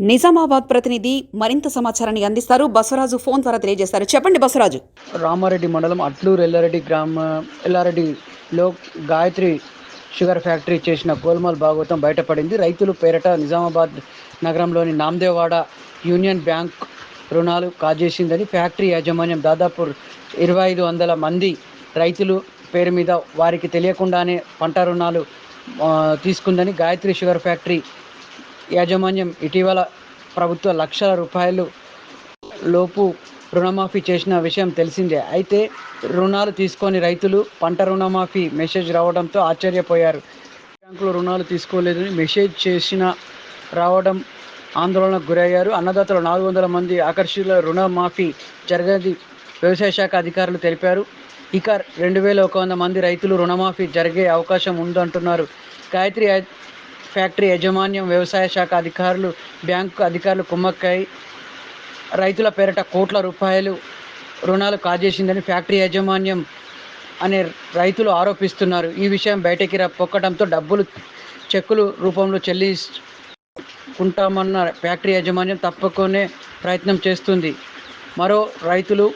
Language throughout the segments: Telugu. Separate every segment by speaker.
Speaker 1: నిజామాబాద్ ప్రతినిధి మరింత సమాచారాన్ని అందిస్తారు. బసవరాజు ఫోన్ ద్వారా తెలియజేస్తారు. చెప్పండి బసవరాజు.
Speaker 2: రామారెడ్డి మండలం అట్లూరు ఎల్లారెడ్డిలో గాయత్రి షుగర్ ఫ్యాక్టరీ చేసిన గోల్మాల్ భాగవతం బయటపడింది. రైతులు పేరట నిజామాబాద్ నగరంలోని నాందేవాడ యూనియన్ బ్యాంక్ రుణాలు కాజేసిందని ఫ్యాక్టరీ యాజమాన్యం దాదాపు 2500 మంది రైతులు పేరు మీద వారికి తెలియకుండానే పంట రుణాలు తీసుకుందని గాయత్రి షుగర్ ఫ్యాక్టరీ యాజమాన్యం ఇటీవల ప్రభుత్వ లక్షల రూపాయలు లోపు రుణమాఫీ చేసిన విషయం తెలిసిందే. అయితే రుణాలు తీసుకొని రైతులు పంట రుణమాఫీ మెసేజ్ రావడంతో ఆశ్చర్యపోయారు. బ్యాంకులో రుణాలు తీసుకోలేదని మెసేజ్ చేసిన రావడం ఆందోళనకు గురయ్యారు. అన్నదాతలు 400 మంది ఆకర్షితుల రుణమాఫీ జరగని వ్యవసాయ శాఖ అధికారులు తెలిపారు. ఇక 2100 మంది రైతులు రుణమాఫీ జరిగే అవకాశం ఉందంటున్నారు. గాయత్రి ఫ్యాక్టరీ యాజమాన్యం, వ్యవసాయ శాఖ అధికారులు, బ్యాంకు అధికారులు కుమ్మక్కై రైతుల పేరిట కోట్ల రూపాయలు రుణాలు కాజేసిందని ఫ్యాక్టరీ యాజమాన్యం అనే రైతులు ఆరోపిస్తున్నారు. ఈ విషయం బయటకి పొక్కడంతో డబ్బులు చెక్కుల రూపంలో చెల్లించుకుంటామన్న ఫ్యాక్టరీ యాజమాన్యం తప్పుకునే ప్రయత్నం చేస్తుంది. మరో రైతులు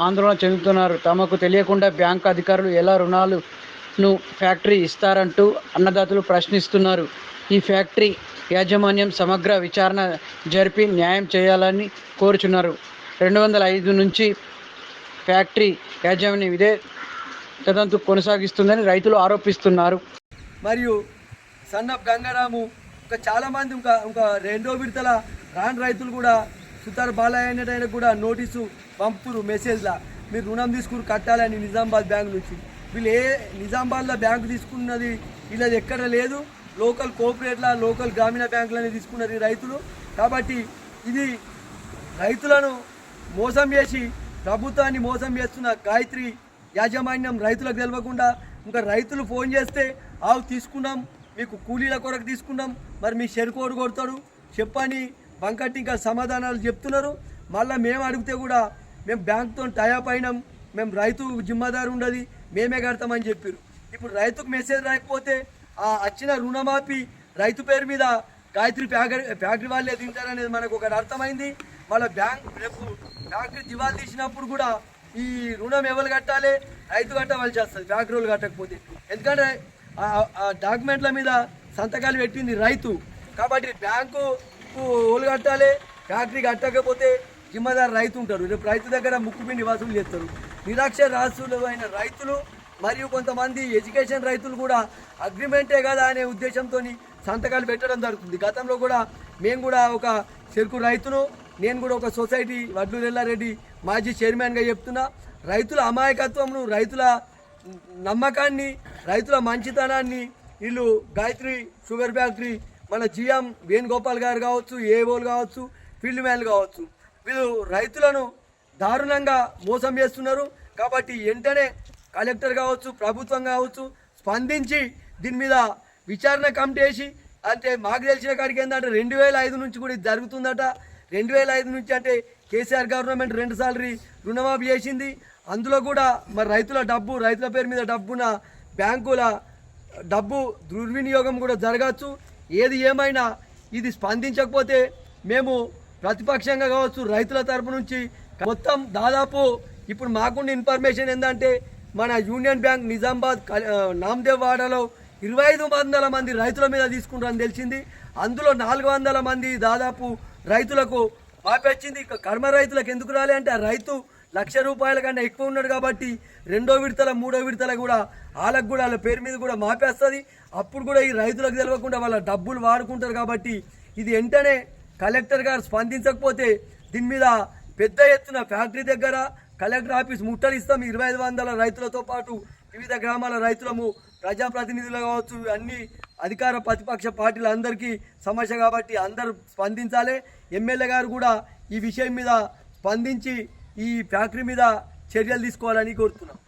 Speaker 2: ఆందోళన చెందుతున్నారు. తమకు తెలియకుండా బ్యాంకు అధికారులు ఎలా రుణాలను ఫ్యాక్టరీ ఇస్తారంటూ అన్నదాతలు ప్రశ్నిస్తున్నారు. ఈ ఫ్యాక్టరీ యాజమాన్యం సమగ్ర విచారణ జరిపి న్యాయం చేయాలని కోరుచున్నారు. 2005 నుంచి ఫ్యాక్టరీ యాజమాన్యం ఇదే తదంతు కొనసాగిస్తుందని రైతులు ఆరోపిస్తున్నారు.
Speaker 3: మరియు సన్నప్ గంగారాము చాలామంది ఇంకా రెండో విడతల రాని రైతులు కూడా సుతార్ బాలయ్య కూడా నోటీసు పంపుతురు మెసేజ్లా, మీరు రుణం తీసుకుని కట్టాలని నిజామాబాద్ బ్యాంక్ నుంచి. వీళ్ళు నిజామాబాద్లో బ్యాంకు తీసుకున్నది వీళ్ళది ఎక్కడ లేదు, లోకల్ కోఆపరేట్ల లోకల్ గ్రామీణ బ్యాంకులని తీసుకున్నారు ఈ రైతులు. కాబట్టి ఇది రైతులను మోసం చేసి ప్రభుత్వాన్ని మోసం చేస్తున్న గాయత్రి యాజమాన్యం రైతులకు తెలియకుండా ఇంకా రైతులు ఫోన్ చేస్తే తీసుకున్నాం, మీకు కూలీల కొరకు తీసుకున్నాం, మరి మీ చెరుకోడు కొడతాడు చెప్పని బంకట్టి ఇంకా సమాధానాలు చెప్తున్నారు. మళ్ళీ మేము అడిగితే కూడా మేము బ్యాంకుతో టైఅప్ అయినాం, మేము రైతు జిమ్మదారు ఉండదు, మేమే కడతామని చెప్పారు. ఇప్పుడు రైతుకు మెసేజ్ రాకపోతే వచ్చిన రుణమాఫీ రైతు పేరు మీద గాయత్రి ఫ్యాక్టరీ వాళ్ళే తింటారనేది మనకు ఒకటి అర్థమైంది. మళ్ళీ బ్యాంక్ రేపు ఫ్యాక్టరీ దివాళీ తీసినప్పుడు కూడా ఈ రుణం ఎవరు కట్టాలి, రైతు కట్టవలసి వస్తుంది ఫ్యాక్టరీ వాళ్ళు కట్టకపోతే. ఎందుకంటే ఆ డాక్యుమెంట్ల మీద సంతకాలు పెట్టింది రైతు. కాబట్టి బ్యాంకు వాళ్ళు కట్టాలి, ఫ్యాక్టరీ కట్టకపోతే జిమ్మదారు రైతు ఉంటారు. రేపు రైతు దగ్గర ముక్కుపిండి వసూలు చేస్తారు. నిరక్షరాస్యులు అయిన రైతులు మరియు కొంతమంది ఎడ్యుకేషన్ రైతులు కూడా అగ్రిమెంటే కదా అనే ఉద్దేశంతో సంతకాలు పెట్టడం జరుగుతుంది. గతంలో కూడా మేము కూడా ఒక చెరుకు రైతును, నేను కూడా ఒక సొసైటీ వడ్లూరు ఎల్లారెడ్డి మాజీ చైర్మన్గా చెప్తున్నా. రైతుల అమాయకత్వంను, రైతుల నమ్మకాన్ని, రైతుల మంచితనాన్ని వీళ్ళు గాయత్రి షుగర్ ఫ్యాక్టరీ మన జిఎం వేణుగోపాల్ గారు కావచ్చు, ఏఓలు కావచ్చు, ఫీల్డ్ మ్యాన్లు కావచ్చు, వీళ్ళు రైతులను దారుణంగా మోసం చేస్తున్నారు. కాబట్టి వెంటనే కలెక్టర్ కావచ్చు, ప్రభుత్వం కావచ్చు స్పందించి దీని మీద విచారణ కమిటీ వేసి, అంటే మాకు తెలిసిన కాడికి ఏంటంటే 2005 నుంచి కూడా ఇది జరుగుతుందట. 2005 నుంచి అంటే కేసీఆర్ గవర్నమెంట్ 2 సార్లు రుణమాఫీ చేసింది. అందులో కూడా మరి రైతుల పేరు మీద డబ్బున బ్యాంకుల డబ్బు దుర్వినియోగం కూడా జరగచ్చు. ఏది ఏమైనా ఇది స్పందించకపోతే మేము ప్రతిపక్షంగా కావచ్చు రైతుల తరపు నుంచి మొత్తం దాదాపు ఇప్పుడు మాకున్న ఇన్ఫర్మేషన్ ఏంటంటే మన యూనియన్ బ్యాంక్ నిజామాబాద్ నాందేవ్ వాడలో 2500 మంది రైతుల మీద తీసుకుంటారని తెలిసింది. అందులో 400 మంది దాదాపు రైతులకు మాపేచ్చింది. కర్మ రైతులకు ఎందుకు రాలే అంటే ఆ రైతు ₹1,00,000 కన్నా ఎక్కువ ఉన్నాడు కాబట్టి 2వ విడతల 3వ విడతల కూడా వాళ్ళకు కూడా వాళ్ళ పేరు మీద కూడా మాపేస్తుంది. అప్పుడు కూడా ఈ రైతులకు తెలియకుండా వాళ్ళ డబ్బులు వాడుకుంటారు. కాబట్టి ఇది వెంటనే కలెక్టర్ గారు స్పందించకపోతే దీని మీద పెద్ద ఎత్తున ఫ్యాక్టరీ దగ్గర కలెక్టర్ ఆఫీస్ ముట్టడిస్తాం. 2500 రైతులతో పాటు వివిధ గ్రామాల రైతులము, ప్రజాప్రతినిధులు కావచ్చు, అన్ని అధికార ప్రతిపక్ష పార్టీలు అందరికీ సమస్య కాబట్టి అందరూ స్పందించాలి. ఎమ్మెల్యే గారు కూడా ఈ విషయం మీద స్పందించి ఈ ఫ్యాక్టరీ మీద చర్యలు తీసుకోవాలని కోరుతున్నాం.